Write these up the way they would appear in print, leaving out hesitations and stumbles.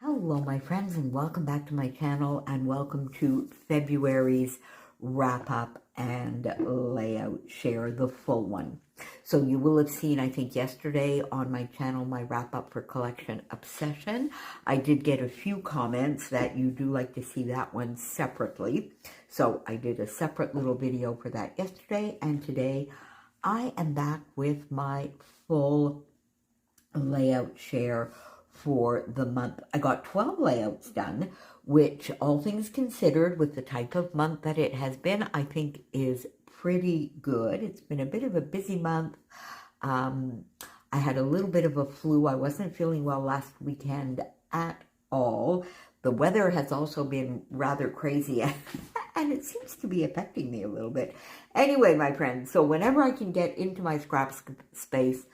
Hello my friends, and welcome back to my channel, and welcome to February's wrap up and layout share, the full one. So you will have seen, I think yesterday on my channel, my wrap up for Collection Obsession. I did get a few comments that you do like to see that one separately. So I did a separate little video for that yesterday, and today I am back with my full layout share for the month. I got 12 layouts done, which, all things considered, with the type of month that it has been, I think is pretty good. It's been a bit of a busy month. I had a little bit of a flu. I wasn't feeling well last weekend at all. The weather has also been rather crazy and it seems to be affecting me a little bit. Anyway, my friends, so whenever I can get into my scrap space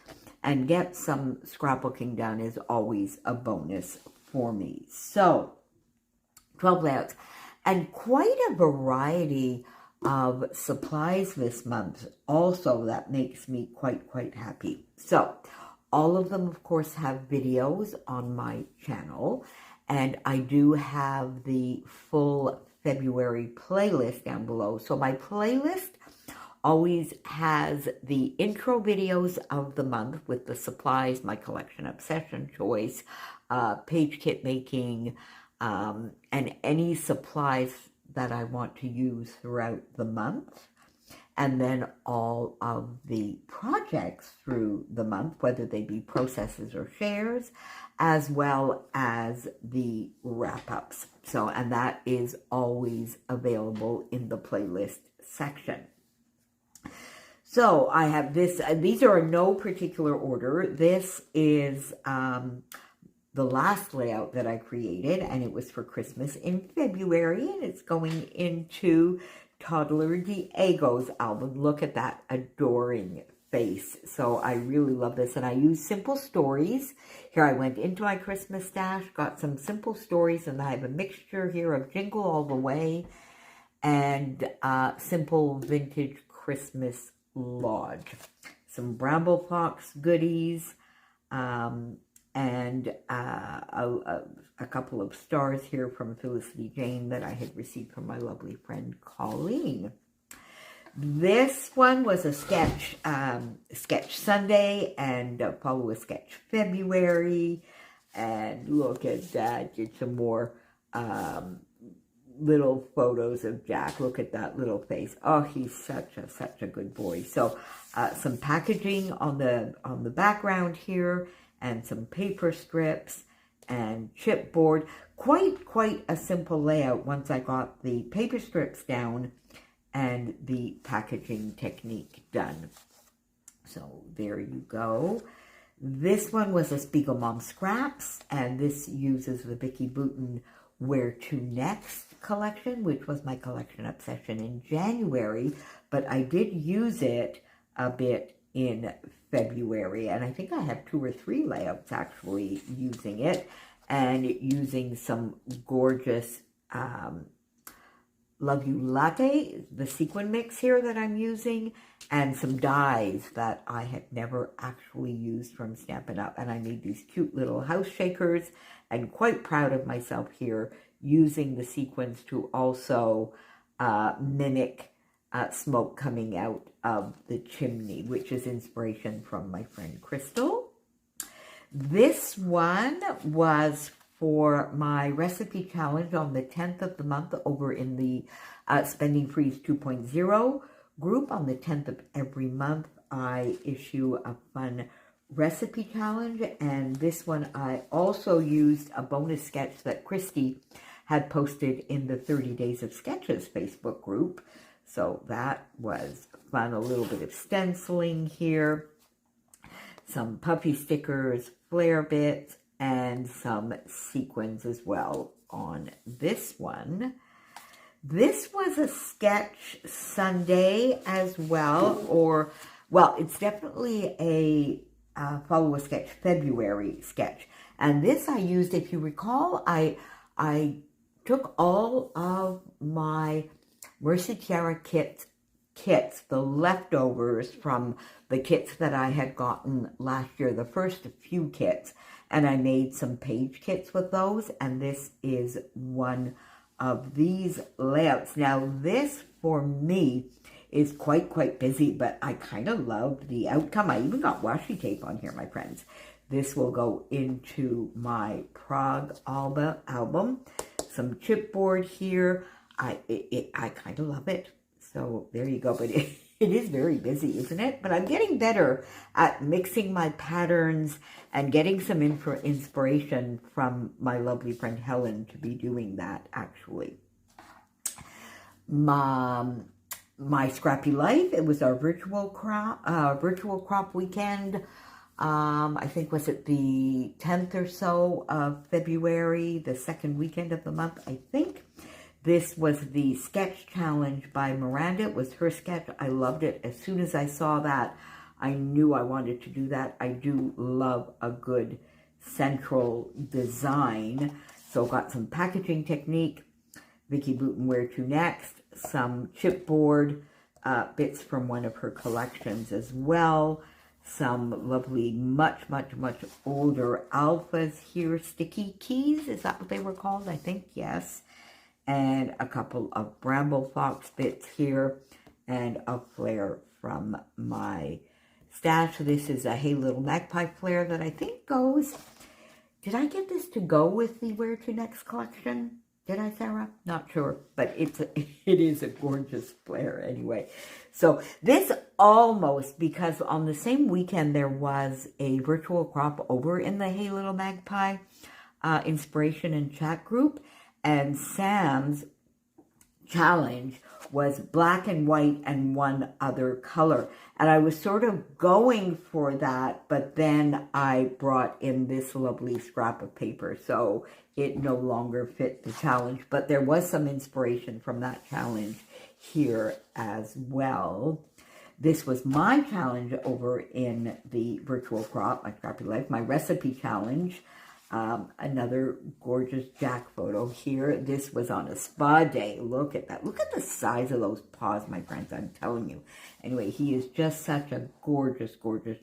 and get some scrapbooking done is always a bonus for me. So, 12 layouts. And quite a variety of supplies this month also that makes me quite happy. So, all of them, of course, have videos on my channel. And I do have the full February playlist down below. So, my playlist always has the intro videos of the month with the supplies, my collection obsession choice, page kit making, and any supplies that I want to use throughout the month. And then all of the projects through the month, whether they be processes or shares, as well as the wrap-ups. So, and that is always available in the playlist section. So I have this, these are in no particular order. This is the last layout that I created, and it was for Christmas in February, and it's going into Toddler Diego's album. Look at that adoring face. So I really love this, and I use simple stories. Here I went into my Christmas stash, got some simple stories, and I have a mixture here of Jingle All the Way and simple vintage Christmas Lodge, some Bramble Fox goodies, and a couple of stars here from Felicity Jane that I had received from my lovely friend Colleen. This one was a sketch Sunday, and follow a sketch February, and look at that, get some more little photos of Jack. Look at that little face. Oh, he's such a good boy. So some packaging on the background here, and some paper strips and chipboard. Quite a simple layout once I got the paper strips down and the packaging technique done. So there you go. This one was a Spiegel Mom Scraps, and this uses the Vicki Boutin Where to Next collection, which was my collection obsession in January, but I did use it a bit in February, and I think I have 2 or 3 layouts actually using it, and using some gorgeous Love You Latte, the sequin mix here that I'm using, and some dies that I had never actually used from Stampin' Up, and I made these cute little house shakers, and quite proud of myself here using the sequins to also mimic smoke coming out of the chimney, which is inspiration from my friend Crystal. This one was for my recipe challenge on the 10th of the month over in the Spending Freeze 2.0 group. On the 10th of every month, I issue a fun recipe challenge, and this one I also used a bonus sketch that Christy had posted in the 30 Days of Sketches Facebook group. So that was fun. A little bit of stenciling here, some puffy stickers, flare bits, and some sequins as well on this one. This was a sketch Sunday as well, or, well, it's definitely a follow a sketch February sketch. And this I used, if you recall, I took all of my Mercy Tiara kits, the leftovers from the kits that I had gotten last year, the first few kits, and I made some page kits with those, and this is one of these layouts. Now, this for me is quite busy, but I kind of loved the outcome. I even got washi tape on here, my friends. This will go into my Prague album. Some chipboard here. I kind of love it. So there you go. But it is very busy, isn't it? But I'm getting better at mixing my patterns and getting some inspiration from my lovely friend Helen to be doing that, actually. My Scrappy Life, it was our virtual crop weekend. I think, was it the 10th or so of February, the second weekend of the month, I think. This was the sketch challenge by Miranda. It was her sketch. I loved it. As soon as I saw that, I knew I wanted to do that. I do love a good central design. So got some packaging technique, Vicki Boutin Where To Next, some chipboard bits from one of her collections as well. Some lovely, much older alphas here. Sticky keys, is that what they were called? I think, yes. And a couple of Bramble Fox bits here. And a flare from my stash. This is a Hey Little Magpie flare that I think goes... Did I get this to go with the Where To Next collection? Did I, Sarah? Not sure, but it is a gorgeous flare anyway. So this almost, because on the same weekend there was a virtual crop over in the Hey Little Magpie inspiration and chat group, and Sam's challenge was black and white and one other color. And I was sort of going for that, but then I brought in this lovely scrap of paper, so it no longer fit the challenge. But there was some inspiration from that challenge here as well. This was my challenge over in the virtual crop, my Scrappy Life, my recipe challenge. Another gorgeous Jack photo here. This was on a spa day. Look at that. Look at the size of those paws, my friends. I'm telling you. Anyway, he is just such a gorgeous,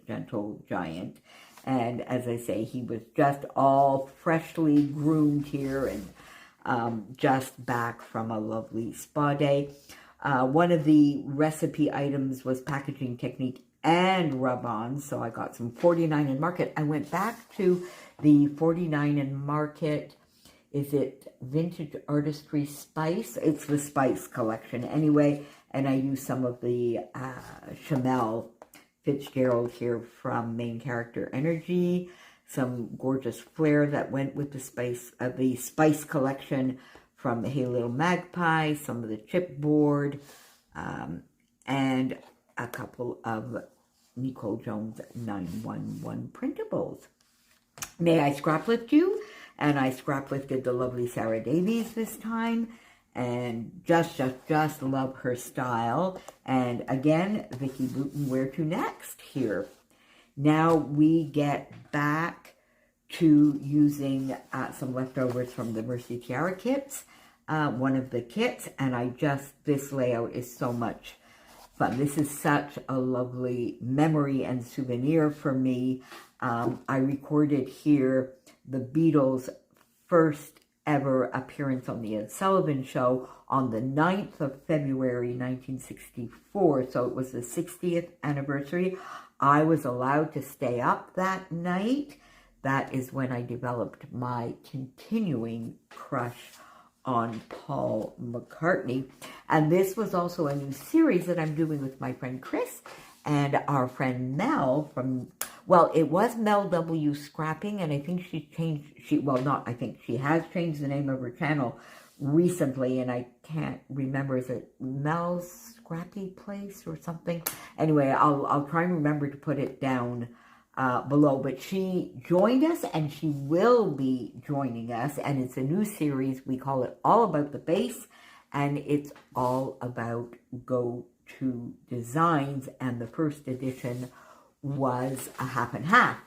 gentle giant. And as I say, he was just all freshly groomed here and just back from a lovely spa day. One of the recipe items was packaging technique and rub-ons. So I got some 49 in Market. I went back to the 49 in Market. Is it Vintage Artistry Spice? It's the Spice collection anyway. And I used some of the Chamel Fitzgerald here from Main Character Energy. Some gorgeous flair that went with the Spice collection from Hey Little Magpie. Some of the chipboard. And a couple of Nicole Jones 911 printables. May I scrap lift you? And I scrap lifted the lovely Sarah Davies this time. And just love her style. And again, Vicki Boutin Where To Next here. Now we get back to using some leftovers from the Mercy Tiara kits. One of the kits. And this layout is so much fun. This is such a lovely memory and souvenir for me. I recorded here the Beatles' first ever appearance on the Ed Sullivan Show on the 9th of February, 1964. So it was the 60th anniversary. I was allowed to stay up that night. That is when I developed my continuing crush on Paul McCartney. And this was also a new series that I'm doing with my friend Chris and our friend Mel from, well, it was Mel W. Scrapping, and I think she has changed the name of her channel recently, and I can't remember, is it Mel's Scrappy Place or something? Anyway, I'll try and remember to put it down below, but she joined us and she will be joining us, and it's a new series. We call it All About the Base, and it's all about go-to designs, and the first edition was a half and half.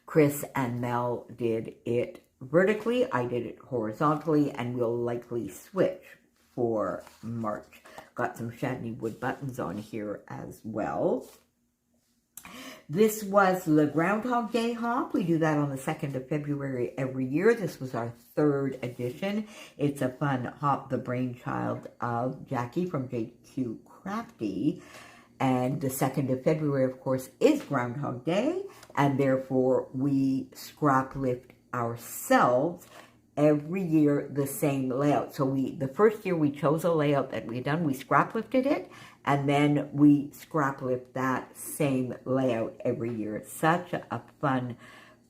Chris and Mel did it vertically, I did it horizontally, and we'll likely switch for March. Got some Sandie wood buttons on here as well. This was the Groundhog Day hop. We do that on the 2nd of February every year. This was our 3rd edition. It's a fun hop, the brainchild of Jackie from JQ Crafty. And the 2nd of February, of course, is Groundhog Day, and therefore we scrap lift ourselves every year the same layout. So the first year we chose a layout that we had done, we scrap lifted it, and then we scrap lift that same layout every year. It's such a fun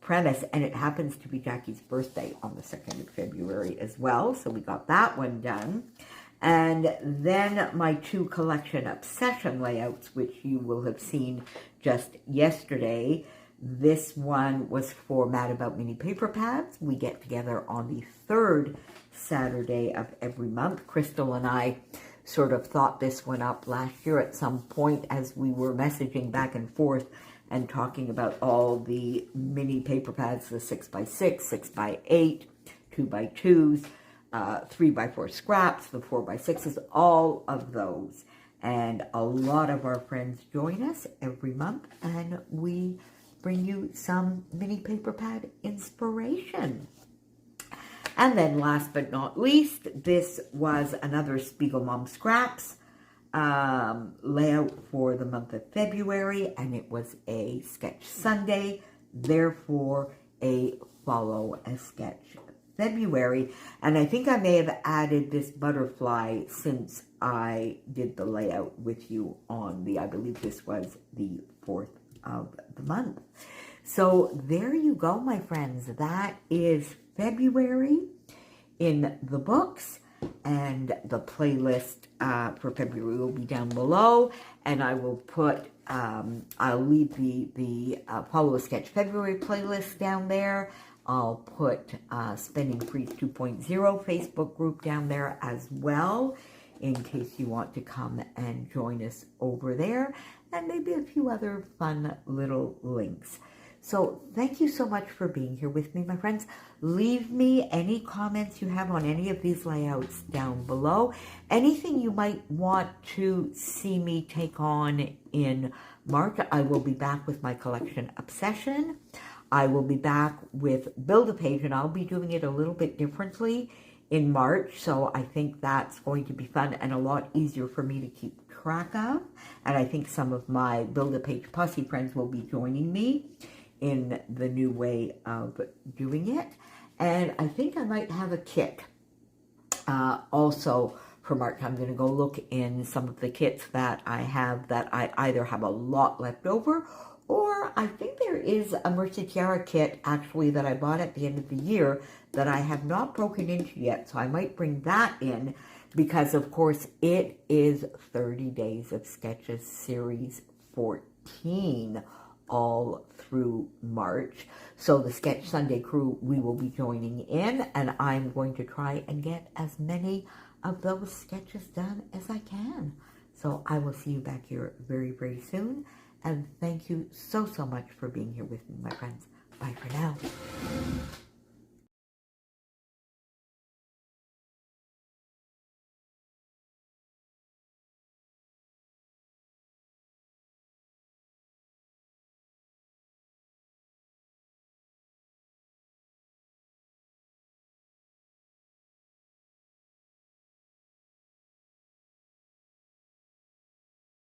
premise, and it happens to be Jackie's birthday on the 2nd of February as well, so we got that one done. And then my 2 collection obsession layouts, which you will have seen just yesterday. This one was for Mad About Mini Paper Pads. We get together on the 3rd Saturday of every month. Crystal and I sort of thought this one up last year at some point as we were messaging back and forth and talking about all the mini paper pads, the 6x6, 6x8, 2x2s, 3x4 scraps, the 4x6s, all of those. And a lot of our friends join us every month, and we bring you some mini paper pad inspiration. And then last but not least, this was another Spiegel Mom Scraps layout for the month of February, and it was a sketch Sunday, therefore a follow a sketch February. And I think I may have added this butterfly since I did the layout with you on I believe this was the 4th of the month. So there you go, my friends. That is February in the books, and the playlist for February will be down below, and I will put I'll leave the Follow a Sketch February playlist down there. I'll put Spending Freeze 2.0 Facebook group down there as well, in case you want to come and join us over there, and maybe a few other fun little links. So thank you so much for being here with me, my friends. Leave me any comments you have on any of these layouts down below. Anything you might want to see me take on in March. I will be back with my collection Obsession. I will be back with Build a Page, and I'll be doing it a little bit differently in March, so I think that's going to be fun and a lot easier for me to keep track of. And I think some of my Build a Page Posse friends will be joining me in the new way of doing it. And I think I might have a kit also for March. I'm going to go look in some of the kits that I have that I either have a lot left over, or I think there is a Mercy Tiara kit actually that I bought at the end of the year that I have not broken into yet. So I might bring that in because, of course, it is 30 Days of Sketches Series 14 all through March. So the Sketch Sunday crew, we will be joining in, and I'm going to try and get as many of those sketches done as I can. So I will see you back here very, very soon. And thank you so, so much for being here with me, my friends. Bye for now.